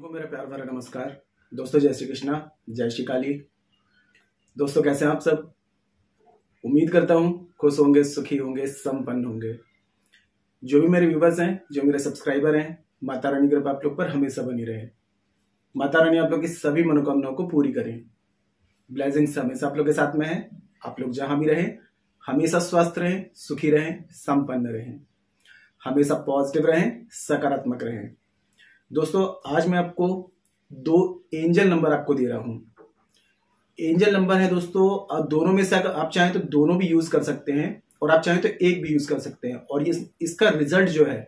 को मेरा प्यार भरा नमस्कार। दोस्तों जय श्री कृष्णा, जय श्री काली। दोस्तों कैसे हैं आप सब? उम्मीद करता हूं खुश होंगे, सुखी होंगे, संपन्न होंगे। जो भी मेरे व्यूवर्स हैं, जो मेरे सब्सक्राइबर हैं, माता रानी की कृपा आप लोग पर हमेशा बनी रहे। माता रानी आप लोग की सभी मनोकामनाओं को पूरी करें। ब्लेसिंग्स हमेशा आप लोग के साथ में है। आप लोग जहां भी रहें हमेशा स्वस्थ रहें, सुखी रहें, संपन्न रहें, हमेशा पॉजिटिव रहें, सकारात्मक रहें। दोस्तों आज मैं आपको 2 एंजल नंबर आपको दे रहा हूं। एंजल नंबर है दोस्तों, दोनों में से अगर आप चाहें तो दोनों भी यूज कर सकते हैं और आप चाहें तो एक भी यूज कर सकते हैं। और ये इसका रिजल्ट जो है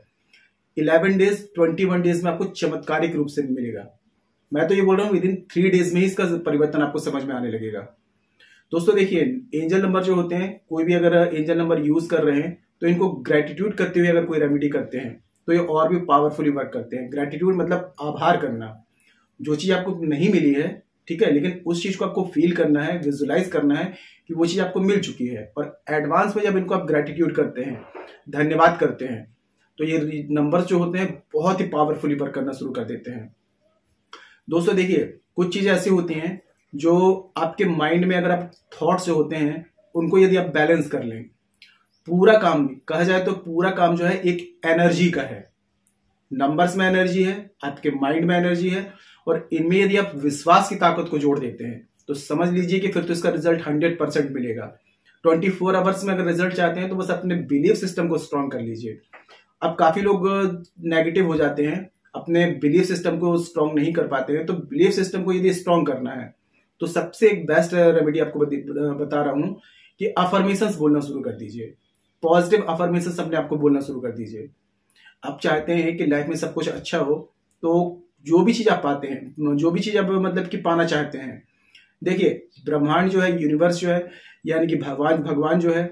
11 डेज 21 डेज में आपको चमत्कारिक रूप से मिलेगा। मैं तो ये बोल रहा हूं विदिन 3 डेज में ही इसका परिवर्तन आपको समझ में आने लगेगा। दोस्तों देखिए, एंजल नंबर जो होते हैं, कोई भी अगर एंजल नंबर यूज कर रहे हैं तो इनको ग्रेटिट्यूड करते हुए अगर कोई रेमेडी करते हैं तो ये और भी पावरफुली वर्क करते हैं। ग्रेटिट्यूड मतलब आभार करना। जो चीज आपको नहीं मिली है, ठीक है, लेकिन उस चीज को आपको फील करना है, विजुलाइज करना है कि वो चीज आपको मिल चुकी है। और एडवांस में जब इनको आप ग्रेटिट्यूड करते हैं, धन्यवाद करते हैं, तो ये नंबर्स जो होते हैं बहुत ही पावरफुली वर्क करना शुरू कर देते हैं। दोस्तों देखिए, कुछ चीजें ऐसी होती हैं जो आपके माइंड में अगर आप थॉट्स जो होते हैं उनको यदि आप बैलेंस कर लें, पूरा काम कहा जाए तो पूरा काम जो है एक एनर्जी का है। नंबर्स में एनर्जी है, आपके माइंड में एनर्जी है, और इनमें यदि आप विश्वास की ताकत को जोड़ देते हैं तो समझ लीजिए कि फिर तो इसका रिजल्ट 100% मिलेगा। 24 आवर्स में अगर रिजल्ट चाहते हैं तो बस अपने बिलीफ सिस्टम को स्ट्रांग कर लीजिए। अब काफी लोग नेगेटिव हो जाते हैं, अपने बिलीफ सिस्टम को स्ट्रांग नहीं कर पाते हैं। तो बिलीफ सिस्टम को यदि स्ट्रांग करना है तो सबसे एक बेस्ट रेमेडी आपको बता रहा हूं कि अफर्मेशंस बोलना शुरू कर दीजिए। पॉजिटिव अफर्मेशंस अपने आपको बोलना शुरू कर दीजिए। आप चाहते हैं कि लाइफ में सब कुछ अच्छा हो, तो जो भी चीज आप पाते हैं, जो भी चीज आप मतलब कि पाना चाहते हैं, देखिए ब्रह्मांड जो है, यूनिवर्स जो है, यानी कि भगवान जो है,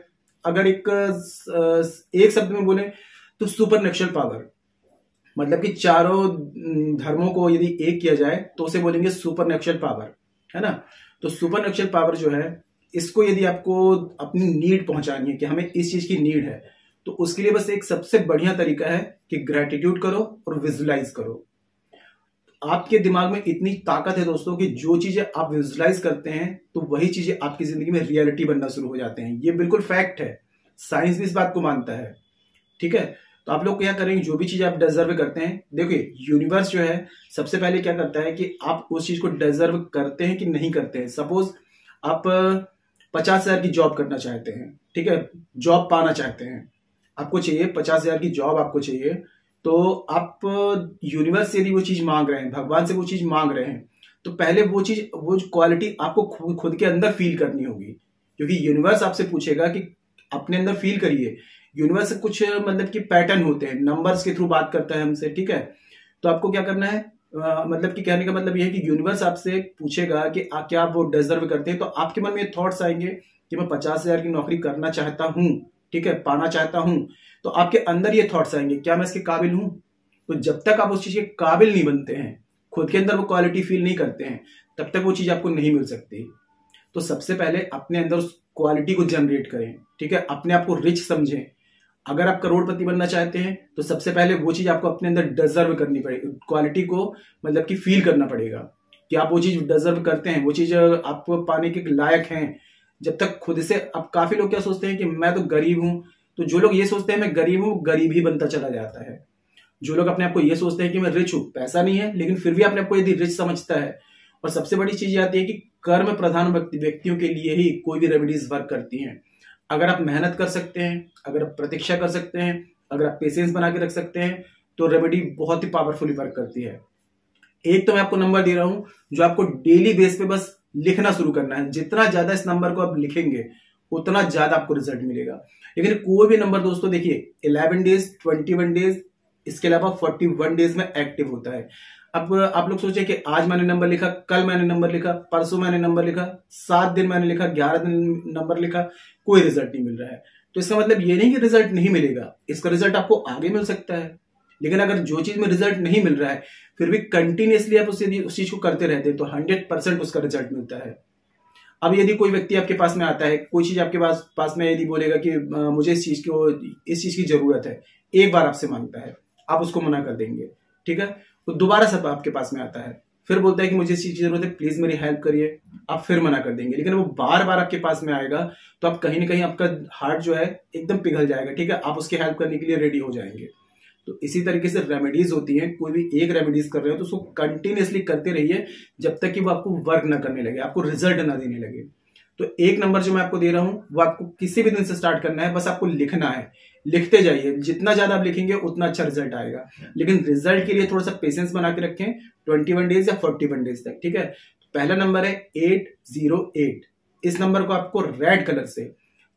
अगर एक शब्द में बोले तो सुपर नेचुरल पावर, मतलब कि चारों धर्मों को यदि एक किया जाए तो उसे बोलेंगे सुपर नेचुरल पावर, है ना। तो सुपर नेचुरल पावर जो है, इसको यदि आपको अपनी नीड पहुंचानी है कि हमें इस चीज की नीड है, तो उसके लिए बस एक सबसे बढ़िया तरीका है कि ग्रेटिट्यूड करो और विजुलाइज करो। आपके दिमाग में इतनी ताकत है दोस्तों कि जो चीजें आप विजुलाइज करते हैं तो वही चीजें आपकी जिंदगी में रियलिटी बनना शुरू हो जाते हैं। ये बिल्कुल फैक्ट है, साइंस भी इस बात को मानता है, ठीक है। तो आप लोग क्या करेंगे, जो भी चीज आप डिजर्व करते हैं, देखिए यूनिवर्स जो है सबसे पहले क्या करता है कि आप उस चीज को डिजर्व करते हैं कि नहीं करते हैं। सपोज आप 50,000 की जॉब करना चाहते हैं, ठीक है, जॉब पाना चाहते हैं, आपको चाहिए 50,000 की जॉब आपको चाहिए, तो आप यूनिवर्स से यदि वो चीज मांग रहे हैं, भगवान से वो चीज मांग रहे हैं, तो पहले वो चीज, वो क्वालिटी आपको खुद के अंदर फील करनी होगी। क्योंकि यूनिवर्स आपसे पूछेगा कि अपने अंदर फील करिए। यूनिवर्स कुछ मतलब कि पैटर्न होते हैं, नंबर्स के थ्रू बात करता है हमसे, ठीक है। तो आपको क्या करना है, मतलब कि कहने का मतलब यह है कि यूनिवर्स आपसे पूछेगा कि क्या आप वो डिजर्व करते हैं। तो आपके मन में थॉट्स आएंगे कि मैं 50,000 की नौकरी करना चाहता हूं, ठीक है, पाना चाहता हूं, तो आपके अंदर ये थॉट्स आएंगे, क्या मैं इसके काबिल हूं। तो जब तक आप उस चीज के काबिल नहीं बनते हैं, खुद के अंदर वो क्वालिटी फील नहीं करते हैं, तब तक वो चीज आपको नहीं मिल सकती। तो सबसे पहले अपने अंदर उस क्वालिटी को जनरेट करें, ठीक है, अपने आप को रिच समझें। अगर आप करोड़पति बनना चाहते हैं तो सबसे पहले वो चीज आपको अपने अंदर डिजर्व करनी पड़ेगी, क्वालिटी को मतलब कि फील करना पड़ेगा कि आप वो चीज डिजर्व करते हैं, वो चीज आपको पाने के लायक हैं। जब तक खुद से, अब काफी लोग क्या सोचते हैं कि मैं तो गरीब हूं, तो जो लोग ये सोचते हैं मैं गरीब हूं, गरीब ही बनता चला जाता है। जो लोग अपने आप को ये सोचते हैं कि मैं रिच हूं, पैसा नहीं है लेकिन फिर भी अपने आप को यदि रिच समझता है। और सबसे बड़ी चीज ये आती है कि कर्म प्रधान व्यक्तियों के लिए ही कोई भी रेमेडीज वर्क करती हैं। अगर आप मेहनत कर सकते हैं, अगर आप प्रतीक्षा कर सकते हैं, अगर आप पेशेंस बना के रख सकते हैं, तो रेमेडी बहुत ही पावरफुली वर्क करती है। एक तो मैं आपको नंबर दे रहा हूं जो आपको डेली बेस पे बस लिखना शुरू करना है। जितना ज्यादा इस नंबर को आप लिखेंगे उतना ज्यादा आपको रिजल्ट मिलेगा। लेकिन कोई भी नंबर दोस्तों देखिए 11 डेज 21 डेज, इसके अलावा 41 डेज में एक्टिव होता है। अब आप लोग सोचे कि आज मैंने नंबर लिखा, कल मैंने नंबर लिखा, परसों मैंने नंबर लिखा, 7 दिन मैंने लिखा, 11 दिन नंबर लिखा, कोई रिजल्ट नहीं मिल रहा है। तो इसका मतलब ये नहीं कि रिजल्ट नहीं मिलेगा, इसका रिजल्ट आपको आगे मिल सकता है। लेकिन अगर जो चीज में रिजल्ट नहीं मिल रहा है फिर भी कंटिन्यूअसली आप उस चीज को करते रहते हैं तो 100% उसका रिजल्ट मिलता है। अब यदि कोई व्यक्ति आपके पास में आता है, कोई चीज आपके पास में यदि बोलेगा कि मुझे इस चीज की जरूरत है, एक बार आपसे मांगता है, आप उसको मना कर देंगे, ठीक है। वो दोबारा सब आपके पास में आता है, फिर बोलता है कि मुझे इस चीज की जरूरत है, प्लीज मेरी हेल्प करिए। आप फिर मना कर देंगे, लेकिन वो बार बार आपके पास में आएगा तो आप कहीं ना कहीं आपका हार्ट जो है एकदम पिघल जाएगा, ठीक है। आप उसकी हेल्प करने के लिए रेडी हो जाएंगे। तो इसी तरीके से रेमेडीज होती हैं, कोई भी एक रेमेडीज कर रहे हो तो उसको कंटिन्यूअसली करते रहिए जब तक कि वो आपको वर्क ना करने लगे, आपको रिजल्ट ना देने लगे। तो एक नंबर जो मैं आपको दे रहा हूं वो आपको किसी भी दिन से स्टार्ट करना है, बस आपको लिखना है, लिखते जाइए। जितना ज्यादा आप लिखेंगे उतना अच्छा रिजल्ट आएगा, लेकिन रिजल्ट के लिए थोड़ा सा पेशेंस बना के रखें 21 डेज या 41 डेज तक, ठीक है। पहला नंबर है 808। इस नंबर को आपको रेड कलर से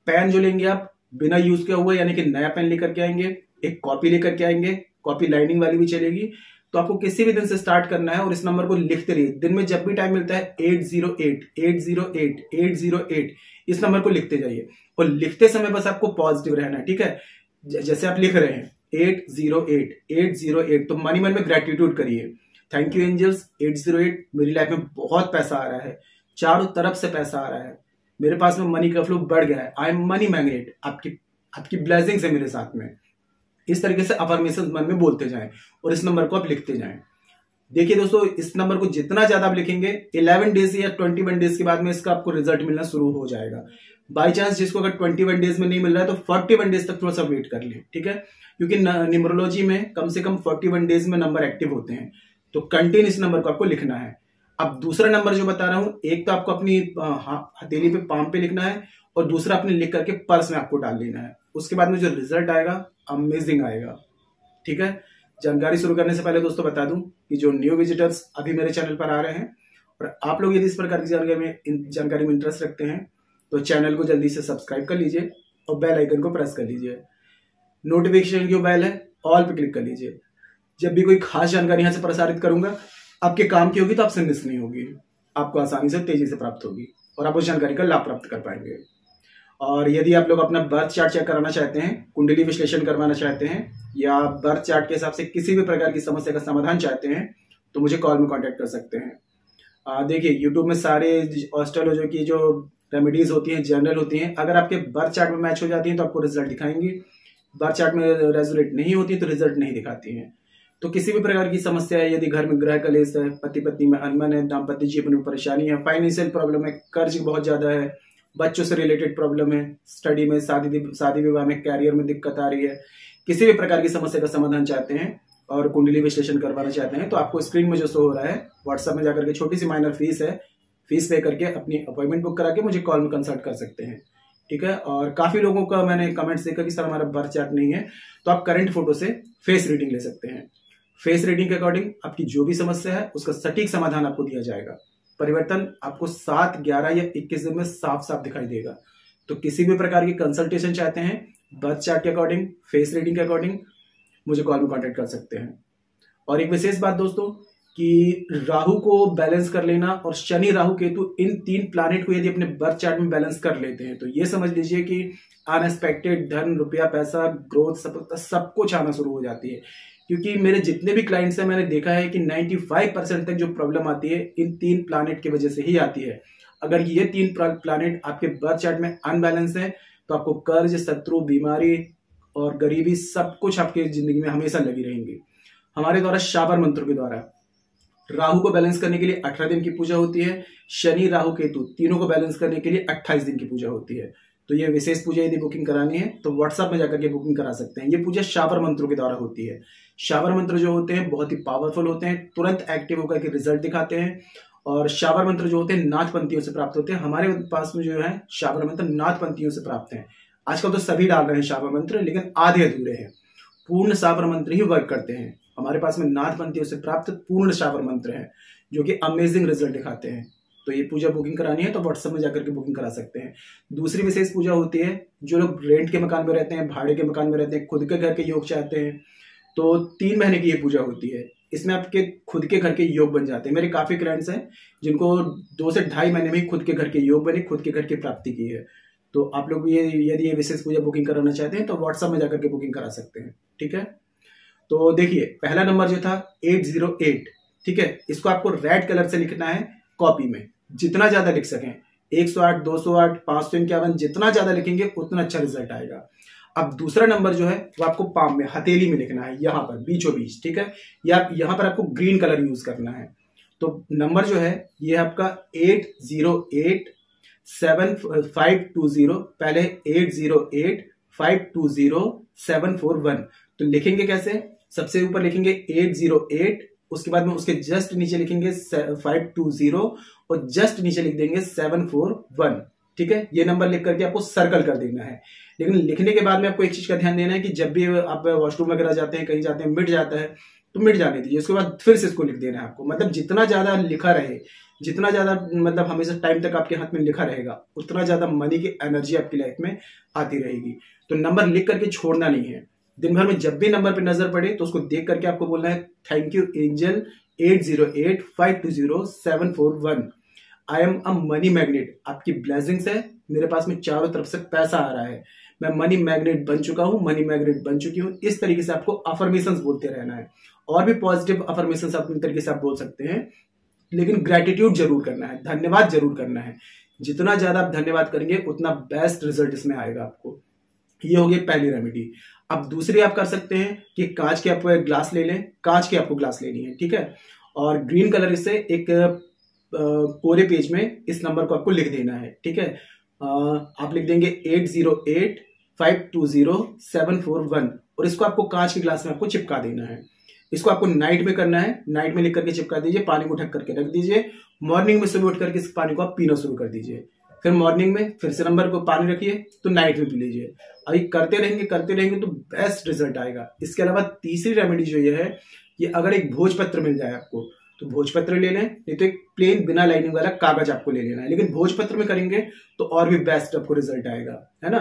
पेन जो लेंगे आप बिना यूज किया हुआ, यानी कि नया पेन लेकर के आएंगे, एक कॉपी लेकर के आएंगे, कॉपी लाइनिंग वाली भी चलेगी। तो आपको किसी भी दिन से स्टार्ट करना है और इस नंबर को लिखते रहिए। दिन में जब भी टाइम मिलता है 808 808 808 इस नंबर को लिखते जाइए, और लिखते समय बस आपको पॉजिटिव रहना है, ठीक है। जैसे आप लिख रहे हैं 808 808 तो मन ही मन में ग्रेटिट्यूड करिए, थैंक यू एंजल्स 808, मेरी लाइफ में बहुत पैसा आ रहा है, चारों तरफ से पैसा आ रहा है, मेरे पास में मनी का फ्लो बढ़ गया है, आई एम मनी मैग्नेट, आपकी ब्लेसिंग्स है मेरे साथ में। इस तरीके से अफर्मेशन मन में बोलते जाएं और इस नंबर को आप लिखते जाएं। देखिए दोस्तों, इस नंबर को जितना ज्यादा आप लिखेंगे 11 डेज या 21 डेज के बाद में इसका आपको रिजल्ट मिलना शुरू हो जाएगा। बाई चांस जिसको अगर 21 डेज में नहीं मिल रहा है तो 41 डेज तक थोड़ा सा वेट कर लें, ठीक है, क्योंकि न्यूमरोलॉजी में कम से कम 41 डेज में नंबर एक्टिव होते हैं। तो कंटिन्यू इस नंबर को आपको लिखना है। अब दूसरा नंबर जो बता रहा हूं, एक तो आपको अपनी हथेली पे, पाम पे लिखना है, और दूसरा अपने लिख करके पर्स में आपको डाल लेना है। उसके बाद में जो रिजल्ट आएगा अमेजिंग आएगा, ठीक है। जानकारी शुरू करने से पहले दोस्तों बता दूं कि जो न्यू विजिटर्स अभी मेरे चैनल पर आ रहे हैं और आप लोग यदि इस प्रकार की जानकारी में इंटरेस्ट रखते हैं तो चैनल को जल्दी से सब्सक्राइब कर लीजिए और बेल आइकन को प्रेस कर लीजिए। नोटिफिकेशन की बेल है ऑल पे क्लिक कर लीजिए। जब भी कोई खास जानकारी यहां से प्रसारित करूंगा आपके काम की होगी तो आपसे मिस नहीं होगी, आपको आसानी से तेजी से प्राप्त होगी और आप उस जानकारी का लाभ प्राप्त कर पाएंगे। और यदि आप लोग अपना बर्थ चार्ट चेक कराना चाहते हैं, कुंडली विश्लेषण करवाना चाहते हैं, या बर्थ चार्ट के हिसाब से किसी भी प्रकार की समस्या का समाधान चाहते हैं तो मुझे कॉल में कांटेक्ट कर सकते हैं। देखिए यूट्यूब में सारे एस्ट्रोलॉजी की जो रेमेडीज होती हैं जनरल होती हैं, अगर आपके बर्थ चार्ट में मैच हो जाती हैं तो आपको रिजल्ट दिखाएंगी, बर्थ चार्ट में रेजोनेट नहीं होती तो रिजल्ट नहीं दिखाती हैं। तो किसी भी प्रकार की समस्या है, यदि घर में ग्रह कलेश है, पति पत्नी में अनबन है, दाम्पत्य जीवन में परेशानी है, फाइनेंशियल प्रॉब्लम है, कर्ज बहुत ज्यादा है, बच्चों से रिलेटेड प्रॉब्लम है, स्टडी में, शादी विवाह में, कैरियर में दिक्कत आ रही है, किसी भी प्रकार की समस्या का समाधान चाहते हैं और कुंडली विश्लेषण करवाना चाहते हैं तो आपको स्क्रीन में जो शो हो रहा है व्हाट्सएप में जाकर के छोटी सी माइनर फीस है, फीस पे करके अपनी अपॉइंटमेंट बुक करा के मुझे कॉल में कंसल्ट कर सकते हैं, ठीक है। और काफी लोगों का मैंने कमेंट्स देखा कि सर हमारा बर्थ चार्ट नहीं है, तो आप करंट फोटो से फेस रीडिंग ले सकते हैं। फेस रीडिंग के अकॉर्डिंग आपकी जो भी समस्या है उसका सटीक समाधान आपको दिया जाएगा। परिवर्तन आपको 7, 11 या 21 दिन में साफ साफ दिखाई देगा। तो किसी भी प्रकार की कंसल्टेशन चाहते हैं बर्थ चार्ट के अकॉर्डिंग, फेस रीडिंग के अकॉर्डिंग, मुझे कॉल में कांटेक्ट कर सकते हैं। और एक विशेष बात दोस्तों कि राहु को बैलेंस कर लेना और शनि, राहु, केतु, इन 3 प्लैनेट को यदि अपने बर्थ चार्ट में बैलेंस कर लेते हैं तो ये समझ लीजिए कि अनएक्सपेक्टेड धन, रुपया, पैसा, ग्रोथ, सब कुछ आना शुरू हो जाती है। क्योंकि मेरे जितने भी क्लाइंट्स हैं मैंने देखा है कि 95% तक जो प्रॉब्लम आती है इन 3 प्लैनेट की वजह से ही आती है। अगर ये 3 प्लैनेट आपके बर्थ चार्ट में अनबैलेंस है तो आपको कर्ज, शत्रु, बीमारी और गरीबी सब कुछ आपकी जिंदगी में हमेशा लगी रहेंगी। हमारे द्वारा शाबर मंत्र के द्वारा राहु को बैलेंस करने के लिए 18 दिन की पूजा होती है, शनि, राहु, केतु तीनों को बैलेंस करने के लिए 28 दिन की पूजा होती है। तो ये विशेष पूजा यदि बुकिंग करानी है तो व्हाट्सएप में जाकर के बुकिंग करा सकते हैं। ये पूजा शाबर मंत्रों के द्वारा होती है। शाबर मंत्र जो होते हैं बहुत ही पावरफुल होते हैं, तुरंत एक्टिव होकर के रिजल्ट दिखाते हैं। और शाबर मंत्र जो होते हैं नाथ पंथियों से प्राप्त होते हैं। हमारे पास में जो है शाबर मंत्र नाथ पंथियों से प्राप्त है। आजकल तो सभी डाल रहे हैं शाबर मंत्र, लेकिन आधे अधूरे हैं। पूर्ण शाबर मंत्र ही वर्क करते हैं। हमारे पास में नाथ पंथियों से प्राप्त पूर्ण शाबर मंत्र है जो कि अमेजिंग रिजल्ट दिखाते हैं। तो ये पूजा बुकिंग करानी है तो व्हाट्सएप में जाकर के बुकिंग करा सकते हैं। दूसरी विशेष पूजा होती है जो लोग रेंट के मकान में रहते हैं, भाड़े के मकान में रहते हैं, खुद के घर के योग चाहते हैं, तो 3 महीने की ये पूजा होती है। इसमें आपके खुद के घर के योग बन जाते हैं। मेरे काफी क्लाइंट्स हैं जिनको 2 से 2.5 महीने में खुद के घर के योग बने, खुद के घर की प्राप्ति की है। तो आप लोग भी यदि ये विशेष पूजा बुकिंग कराना चाहते हैं तो व्हाट्सएप में जाकर के बुकिंग करा सकते हैं, ठीक है। तो देखिए पहला नंबर जो था 808, ठीक है, इसको आपको रेड कलर से लिखना है कॉपी में, जितना ज्यादा लिख सकें, 108, 208, 551, जितना ज्यादा लिखेंगे उतना अच्छा रिजल्ट आएगा। अब दूसरा नंबर जो है वो आपको पाम में, हथेली में लिखना है, यहाँ पर बीचों बीच, ठीक है। या यहाँ पर आपको ग्रीन कलर यूज करना है। तो नंबर जो है ये आपका 8087520, पहले 808520741। तो लिखेंगे कैसे? सबसे ऊपर लिखेंगे 808, उसके बाद में उसके जस्ट नीचे लिखेंगे 520 और जस्ट नीचे लिख देंगे 741, ठीक है। ये नंबर लिख करके आपको सर्कल कर देना है। लेकिन लिखने के बाद में आपको एक चीज का ध्यान देना है कि जब भी आप वॉशरूम वगैरह जाते हैं, कहीं जाते हैं, मिट जाता है तो मिट जाने दीजिए, उसके बाद फिर से इसको लिख देना है आपको। मतलब जितना ज्यादा लिखा रहे, जितना ज्यादा मतलब हमेशा टाइम तक आपके हाथ में लिखा रहेगा, उतना ज्यादा मनी की एनर्जी आपकी लाइफ में आती रहेगी। तो नंबर लिख करके छोड़ना नहीं है। दिन भर में जब भी नंबर पे नजर पड़े तो उसको देख करके आपको बोलना है thank you angel 808520741। I am a money magnet. आपकी ब्लेसिंग्स है, मेरे पास में चारों तरफ से पैसा आ रहा है, मैं मनी मैग्नेट बन चुका हूं, मनी मैग्नेट बन चुकी हूं। इस तरीके से आपको अफर्मेशंस बोलते रहना है। और भी पॉजिटिव अफर्मेशंस अपने तरीके से आप बोल सकते हैं, लेकिन ग्रेटिट्यूड जरूर करना है, धन्यवाद जरूर करना है। जितना ज्यादा आप धन्यवाद करेंगे उतना बेस्ट रिजल्ट इसमें आएगा आपको। ये हो गई पहली रेमेडी। अब दूसरी आप कर सकते हैं कि कांच के आप ग्लास ले लें, कांच की आपको ग्लास लेनी है, ठीक है। और ग्रीन कलर से एक कोरे पेज में इस नंबर को आपको लिख देना है, ठीक है। आप लिख देंगे 808520741 और इसको आपको कांच के ग्लास में आपको चिपका देना है। इसको आपको नाइट में करना है, नाइट में लिख करके चिपका दीजिए, पानी को ढक करके रख दीजिए। मॉर्निंग में सुबह उठ करके इस पानी को आप पीना शुरू कर दीजिए। फिर मॉर्निंग में फिर से नंबर को पानी रखिए तो नाइट में पी लीजिए। अभी करते रहेंगे तो बेस्ट रिजल्ट आएगा। इसके अलावा तीसरी रेमेडी जो ये है कि अगर एक भोजपत्र मिल जाए आपको तो भोजपत्र ले लें, नहीं तो एक प्लेन बिना लाइनिंग वाला कागज आपको ले लेना है। लेकिन भोजपत्र में करेंगे तो और भी बेस्ट आपको रिजल्ट आएगा, है ना।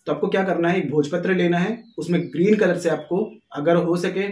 तो आपको क्या करना है, एक भोजपत्र लेना है, उसमें ग्रीन कलर से आपको अगर हो सके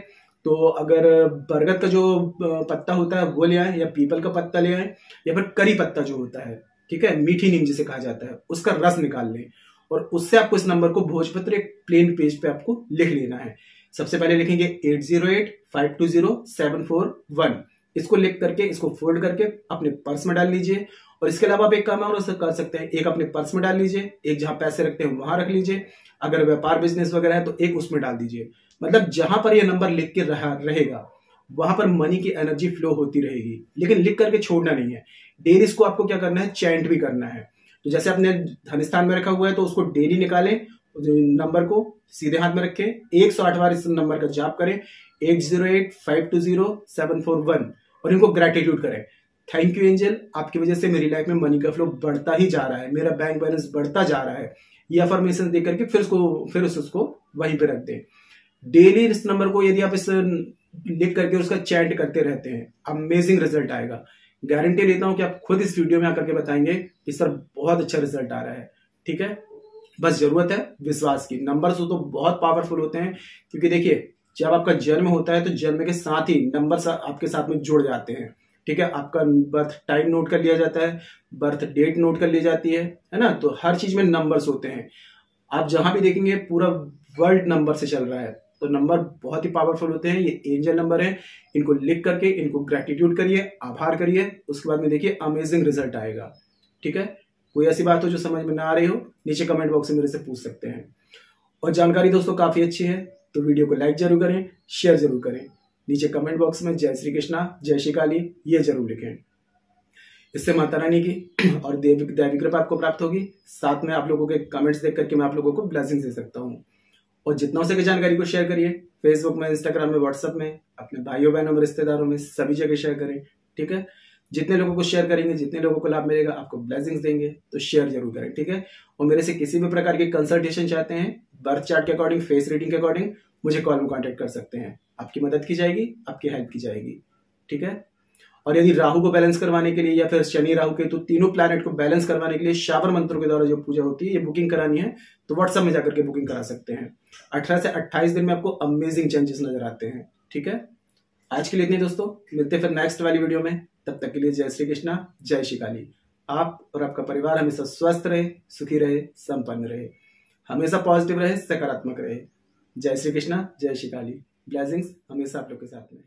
तो अगर बरगद का जो पत्ता होता है वो ले आए, या पीपल का पत्ता ले आए, या फिर करी पत्ता जो होता है, ठीक है, मीठी नीम जिसे कहा जाता है, उसका रस निकाल लें और उससे आपको इस नंबर को भोजपत्र एक प्लेन पेज पे आपको लिख लेना है। सबसे पहले लिखेंगे 808520741। इसको लिख करके इसको फोल्ड करके अपने पर्स में डाल लीजिए। और इसके अलावा आप एक काम और कर सकते हैं, एक अपने पर्स में डाल लीजिए, एक जहां पैसे रखते हैं वहां रख लीजिए। अगर व्यापार बिजनेस वगैरह है तो एक उसमें डाल दीजिए। मतलब जहां पर यह नंबर लिख के रहेगा वहां पर मनी की एनर्जी फ्लो होती रहेगी। लेकिन लिख करके छोड़ना नहीं है। डेली इसको आपको क्या करना है, चैंट भी करना है। तो जैसे आपने धन स्थान में रखा हुआ है तो उसको डेली निकालें, नंबर को सीधे हाथ में रखें, 108 बार इस नंबर का जाप करें, 808520741 और इनको ग्रेटिट्यूड करें। थैंक यू एंजल, आपकी वजह से मेरी लाइफ में मनी का फ्लो बढ़ता ही जा रहा है, मेरा बैंक बैलेंस बढ़ता जा रहा है। ये अफर्मेशन दे करके फिर उसको वहीं पे रख दें। डेली इस नंबर को यदि आप इस लिख करके उसका चैंट करते रहते हैं, अमेजिंग रिजल्ट आएगा। गारंटी लेता हूं कि आप खुद इस वीडियो में आकर के बताएंगे कि सर बहुत अच्छा रिजल्ट आ रहा है, ठीक है। बस जरूरत है विश्वास की। नंबर्स तो बहुत पावरफुल होते हैं, क्योंकि देखिए जब आपका जन्म होता है तो जन्म के साथ ही नंबर्स आपके साथ में जुड़ जाते हैं, ठीक है। आपका बर्थ टाइम नोट कर लिया जाता है, बर्थ डेट नोट कर ली जाती है ना। तो हर चीज में नंबर्स होते हैं। आप जहां भी देखेंगे पूरा वर्ल्ड नंबर से चल रहा है। तो नंबर बहुत ही पावरफुल होते हैं। ये एंजल नंबर है, इनको लिख करके इनको ग्रेटिट्यूड करिए, आभार करिए, उसके बाद में देखिए अमेजिंग रिजल्ट आएगा, ठीक है। कोई ऐसी बात हो जो समझ में ना आ रही हो, नीचे कमेंट बॉक्स में मेरे से पूछ सकते हैं। और जानकारी दोस्तों काफी अच्छी है तो वीडियो को लाइक जरूर करें, शेयर जरूर करें। नीचे कमेंट बॉक्स में जय श्री कृष्णा, जय श्री काली ये जरूर लिखें। इससे माता रानी की और दैवी कृपा आपको प्राप्त होगी। साथ में आप लोगों के कमेंट्स देख करके मैं आप लोगों को ब्लेसिंग दे सकता हूँ। और जितना हो सके जानकारी को शेयर करिए, फेसबुक में, इंस्टाग्राम में, व्हाट्सएप में, अपने भाइयों बहनों में, रिश्तेदारों में, सभी जगह शेयर करें, ठीक है। जितने लोगों को शेयर करेंगे, जितने लोगों को लाभ मिलेगा, आपको ब्लेसिंग्स देंगे, तो शेयर जरूर करें, ठीक है। और मेरे से किसी भी प्रकार की कंसल्टेशन चाहते हैं, बर्थ चार्ट के अकॉर्डिंग, फेस रीडिंग के अकॉर्डिंग, मुझे कॉल में कॉन्टेक्ट कर सकते हैं। आपकी मदद की जाएगी, आपकी हेल्प की जाएगी, ठीक है। और यदि राहु को बैलेंस करवाने के लिए या फिर शनि राहु के तो तीनों प्लैनेट को बैलेंस करवाने के लिए शावर मंत्रों के द्वारा जो पूजा होती है, ये बुकिंग करानी है तो व्हाट्सएप में जाकर के बुकिंग करा सकते हैं। 18 से 28 दिन में आपको अमेजिंग चेंजेस नजर आते हैं, ठीक है। आज के लिए इतने दोस्तों, मिलते हैं फिर नेक्स्ट वाली वीडियो में। तब तक के लिए जय श्री कृष्णा, जय श्री काली। आप और आपका परिवार हमेशा स्वस्थ रहे, सुखी रहे, संपन्न रहे, हमेशा पॉजिटिव रहे, सकारात्मक रहे। जय श्री कृष्णा, जय श्री काली। ब्लेसिंग्स हमेशा आप लोग के साथ में।